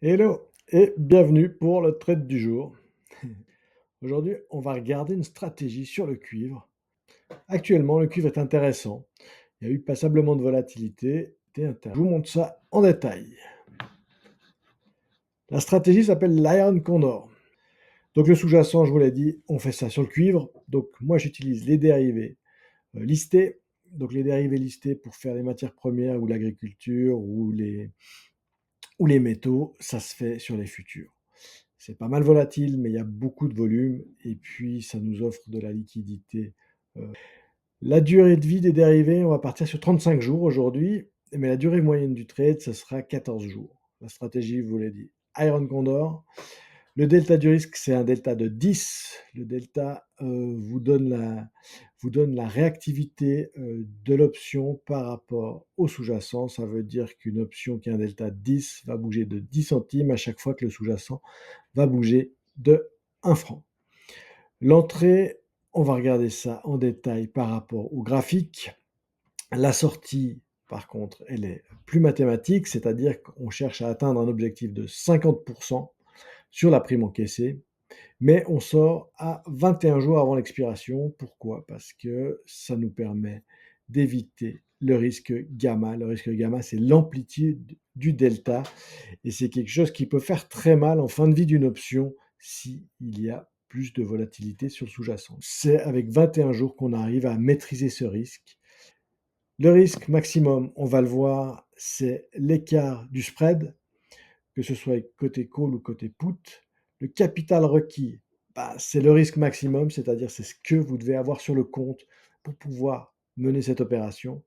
Hello et bienvenue pour le trade du jour. Aujourd'hui, on va regarder une stratégie sur le cuivre. Actuellement, le cuivre est intéressant. Il y a eu passablement de volatilité. Je vous montre ça en détail. La stratégie s'appelle l'Iron Condor. Donc le sous-jacent, je vous l'ai dit, on fait ça sur le cuivre. Donc moi, j'utilise les dérivés listés. Donc les dérivés listés pour faire les matières premières ou l'agriculture ou les métaux, ça se fait sur les futurs. C'est pas mal volatile, mais il y a beaucoup de volume et puis ça nous offre de la liquidité. La durée de vie des dérivés, on va partir sur 35 jours aujourd'hui, mais la durée moyenne du trade, ce sera 14 jours. La stratégie, vous l'ai dit, Iron Condor. Le delta du risque, c'est un delta de 10. Le delta vous donne la réactivité de l'option par rapport au sous-jacent. Ça veut dire qu'une option qui a un delta de 10 va bouger de 10 centimes à chaque fois que le sous-jacent va bouger de 1 franc. L'entrée, on va regarder ça en détail par rapport au graphique. La sortie, par contre, elle est plus mathématique, c'est-à-dire qu'on cherche à atteindre un objectif de 50% sur la prime encaissée, mais on sort à 21 jours avant l'expiration. Pourquoi? Parce que ça nous permet d'éviter le risque gamma. Le risque gamma, c'est l'amplitude du delta, et c'est quelque chose qui peut faire très mal en fin de vie d'une option s'il y a plus de volatilité sur le sous-jacent. C'est avec 21 jours qu'on arrive à maîtriser ce risque. Le risque maximum, on va le voir, c'est l'écart du spread, que ce soit côté call ou côté put. Le capital requis, c'est le risque maximum, c'est-à-dire c'est ce que vous devez avoir sur le compte pour pouvoir mener cette opération.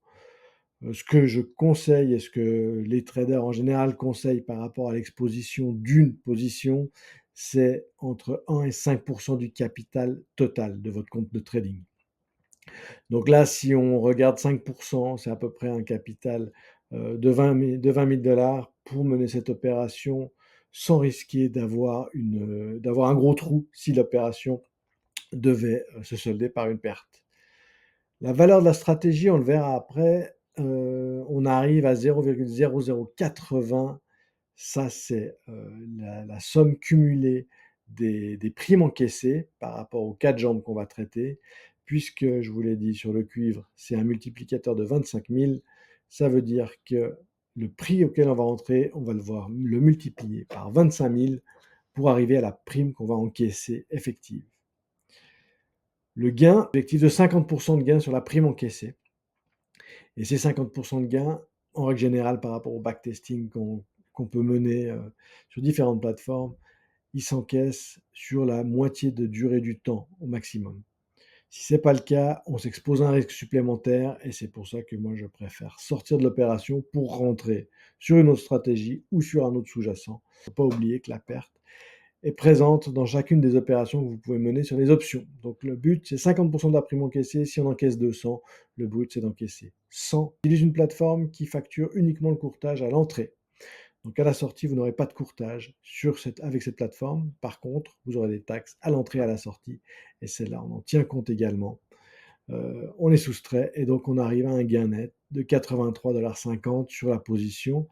Ce que je conseille et ce que les traders en général conseillent par rapport à l'exposition d'une position, c'est entre 1 et 5% du capital total de votre compte de trading. Donc là, si on regarde 5%, c'est à peu près un capital de 20 000 dollars pour mener cette opération sans risquer d'avoir un gros trou si l'opération devait se solder par une perte. La valeur de la stratégie, on le verra après, on arrive à 0,0080. Ça, c'est la somme cumulée des primes encaissées par rapport aux 4 jambes qu'on va traiter. Puisque, je vous l'ai dit, sur le cuivre, c'est un multiplicateur de 25 000. Ça veut dire que le prix auquel on va entrer, on va le multiplier par 25 000 pour arriver à la prime qu'on va encaisser effective. Le gain, objectif de 50% de gain sur la prime encaissée. Et ces 50% de gains, en règle générale, par rapport au backtesting qu'on peut mener sur différentes plateformes, ils s'encaissent sur la moitié de durée du temps au maximum. Si ce n'est pas le cas, on s'expose à un risque supplémentaire et c'est pour ça que moi je préfère sortir de l'opération pour rentrer sur une autre stratégie ou sur un autre sous-jacent. Il ne faut pas oublier que la perte est présente dans chacune des opérations que vous pouvez mener sur les options. Donc le but, c'est 50% de la prime encaissée. Si on encaisse 200, le but, c'est d'encaisser 100. J'utilise une plateforme qui facture uniquement le courtage à l'entrée. Donc à la sortie, vous n'aurez pas de courtage avec cette plateforme. Par contre, vous aurez des taxes à l'entrée et à la sortie. Et celle-là, on en tient compte également. On les soustrait et donc on arrive à un gain net de 83,50 $ sur la position.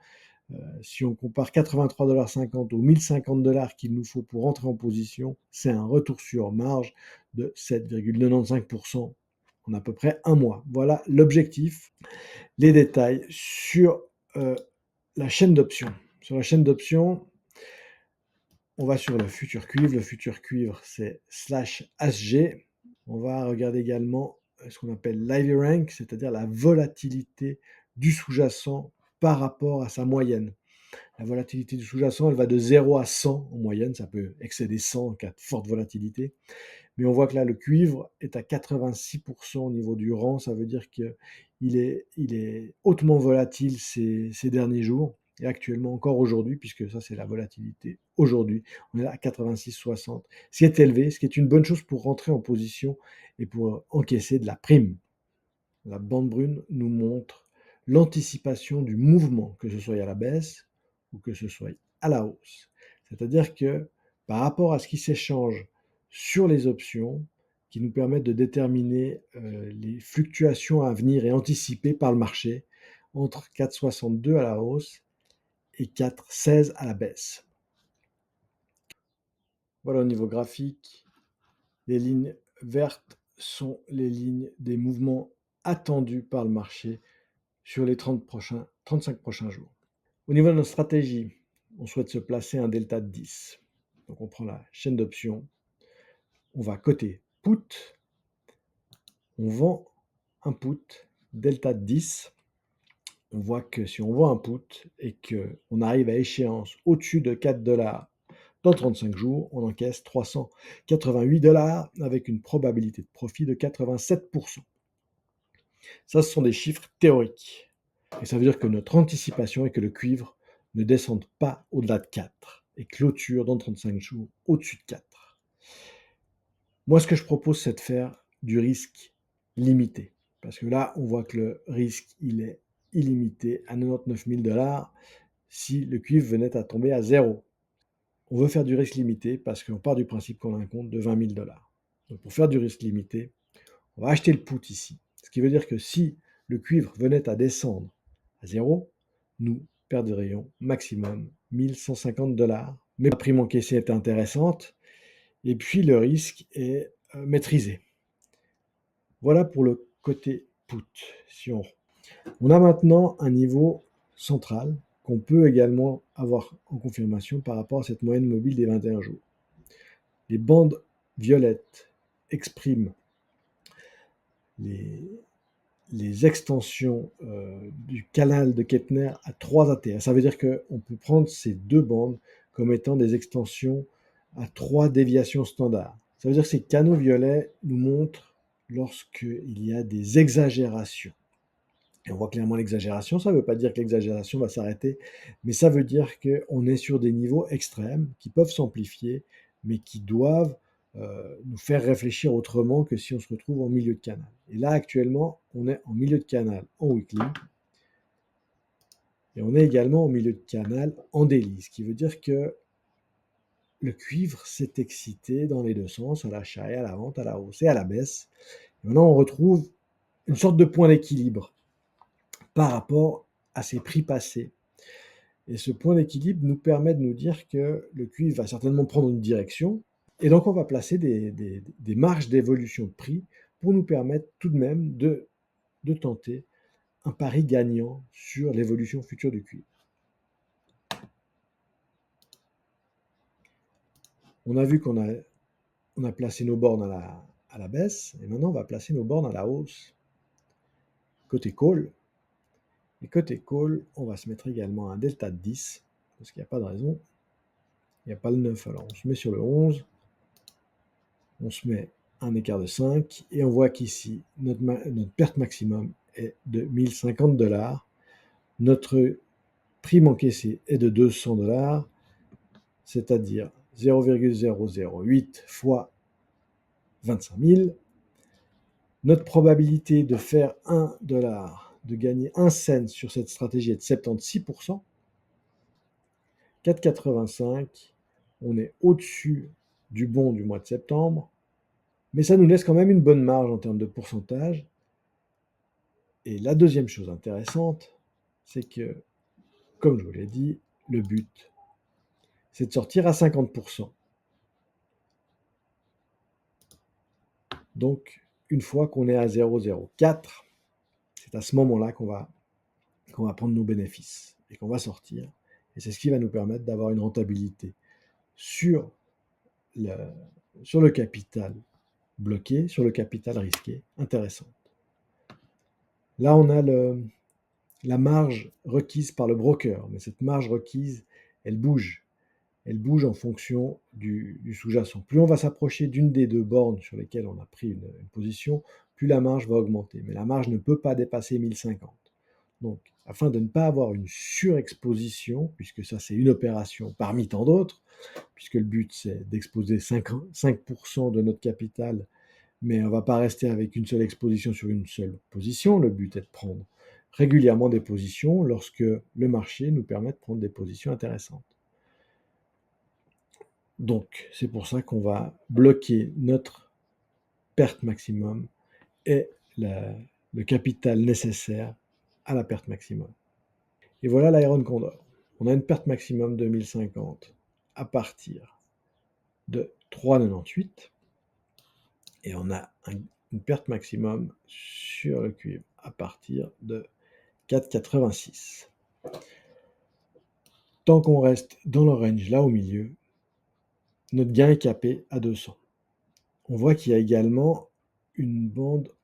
Si on compare 83,50 $ aux 1050 $ qu'il nous faut pour rentrer en position, c'est un retour sur marge de 7,95% en à peu près un mois. Voilà l'objectif. Les détails sur la chaîne d'options. Sur la chaîne d'options, on va sur le futur cuivre. Le futur cuivre, c'est /HG. On va regarder également ce qu'on appelle l'Ivy Rank, c'est-à-dire la volatilité du sous-jacent par rapport à sa moyenne. La volatilité du sous-jacent, elle va de 0 à 100 en moyenne, ça peut excéder 100 en cas de forte volatilité. Mais on voit que là, le cuivre est à 86% au niveau du rang, ça veut dire qu'il est hautement volatile ces derniers jours, et actuellement encore aujourd'hui, puisque ça c'est la volatilité aujourd'hui, on est à 86,60, ce qui est élevé, ce qui est une bonne chose pour rentrer en position et pour encaisser de la prime. La bande brune nous montre l'anticipation du mouvement, que ce soit à la baisse ou que ce soit à la hausse. C'est-à-dire que par rapport à ce qui s'échange sur les options, qui nous permettent de déterminer les fluctuations à venir et anticipées par le marché, entre 4,62 à la hausse et 4,16 à la baisse. Voilà, au niveau graphique, les lignes vertes sont les lignes des mouvements attendus par le marché sur les 35 prochains jours. Au niveau de notre stratégie, on souhaite se placer à un delta de 10. Donc on prend la chaîne d'options, on va côté put, on vend un put delta de 10. On voit que si on vend un put et qu'on arrive à échéance au-dessus de 4 dollars dans 35 jours, on encaisse 388 dollars avec une probabilité de profit de 87%. Ça, ce sont des chiffres théoriques. Et ça veut dire que notre anticipation est que le cuivre ne descende pas au-delà de 4 et clôture dans 35 jours au-dessus de 4. Moi, ce que je propose, c'est de faire du risque limité. Parce que là, on voit que le risque, il est illimité à 99 000 dollars si le cuivre venait à tomber à zéro. On veut faire du risque limité parce qu'on part du principe qu'on a un compte de 20 000 dollars. Donc pour faire du risque limité, on va acheter le put ici. Ce qui veut dire que si le cuivre venait à descendre à zéro, nous perdrions maximum 1150 dollars. Mais la prime encaissée est intéressante et puis le risque est maîtrisé. Voilà pour le côté put. Si on a maintenant un niveau central qu'on peut également avoir en confirmation par rapport à cette moyenne mobile des 21 jours. Les bandes violettes expriment les extensions du canal de Kettner à 3 ATR. Ça veut dire qu'on peut prendre ces deux bandes comme étant des extensions à 3 déviations standards. Ça veut dire que ces canaux violets nous montrent lorsqu'il y a des exagérations. Et on voit clairement l'exagération, ça ne veut pas dire que l'exagération va s'arrêter, mais ça veut dire qu'on est sur des niveaux extrêmes qui peuvent s'amplifier, mais qui doivent nous faire réfléchir autrement que si on se retrouve en milieu de canal. Et là, actuellement, on est en milieu de canal en weekly, et on est également en milieu de canal en daily, ce qui veut dire que le cuivre s'est excité dans les deux sens, à l'achat et à la vente, à la hausse et à la baisse. Et maintenant, on retrouve une sorte de point d'équilibre par rapport à ces prix passés. Et ce point d'équilibre nous permet de nous dire que le cuivre va certainement prendre une direction, et donc on va placer des marges d'évolution de prix pour nous permettre tout de même de tenter un pari gagnant sur l'évolution future du cuivre. On a vu qu'on a placé nos bornes à la baisse, et maintenant on va placer nos bornes à la hausse. Côté call, et côté call, on va se mettre également un delta de 10, parce qu'il n'y a pas de raison. Il n'y a pas le 9, alors on se met sur le 11. On se met un écart de 5 et on voit qu'ici, notre perte maximum est de 1050 dollars. Notre prime encaissée est de 200 dollars, c'est-à-dire 0,008 fois 25 000. Notre probabilité de faire 1 dollar, de gagner 1 cent sur cette stratégie est de 76%. 4,85, on est au-dessus du bon du mois de septembre, mais ça nous laisse quand même une bonne marge en termes de pourcentage. Et la deuxième chose intéressante, c'est que, comme je vous l'ai dit, le but, c'est de sortir à 50%. Donc, une fois qu'on est à 0,04, c'est à ce moment-là qu'on va prendre nos bénéfices et qu'on va sortir. Et c'est ce qui va nous permettre d'avoir une rentabilité sur le capital bloqué, sur le capital risqué, intéressante. Là, on a la marge requise par le broker, mais cette marge requise, elle bouge. Elle bouge en fonction du sous-jacent. Plus on va s'approcher d'une des deux bornes sur lesquelles on a pris une position, plus la marge va augmenter. Mais la marge ne peut pas dépasser 1050. Donc, afin de ne pas avoir une surexposition, puisque ça c'est une opération parmi tant d'autres, puisque le but c'est d'exposer 5% de notre capital, mais on ne va pas rester avec une seule exposition sur une seule position. Le but est de prendre régulièrement des positions lorsque le marché nous permet de prendre des positions intéressantes. Donc, c'est pour ça qu'on va bloquer notre perte maximum et le capital nécessaire à la perte maximum. Et voilà l'Iron Condor. On a une perte maximum de 1050 à partir de 3,98 et on a une perte maximum sur le cuivre à partir de 4,86. Tant qu'on reste dans le range là au milieu, notre gain est capé à 200. On voit qu'il y a également une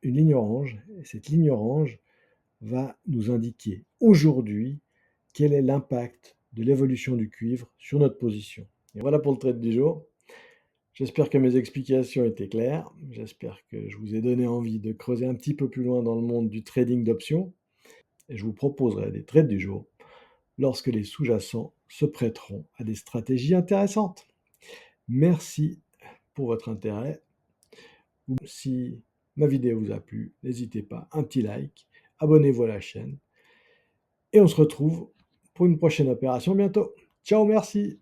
ligne orange, et cette ligne orange va nous indiquer aujourd'hui quel est l'impact de l'évolution du cuivre sur notre position. Et voilà pour le trade du jour. J'espère que mes explications étaient claires. J'espère que je vous ai donné envie de creuser un petit peu plus loin dans le monde du trading d'options. Et je vous proposerai des trades du jour lorsque les sous-jacents se prêteront à des stratégies intéressantes. Merci pour votre intérêt. Si ma vidéo vous a plu, n'hésitez pas, un petit like, abonnez-vous à la chaîne et on se retrouve pour une prochaine opération bientôt. Ciao, merci!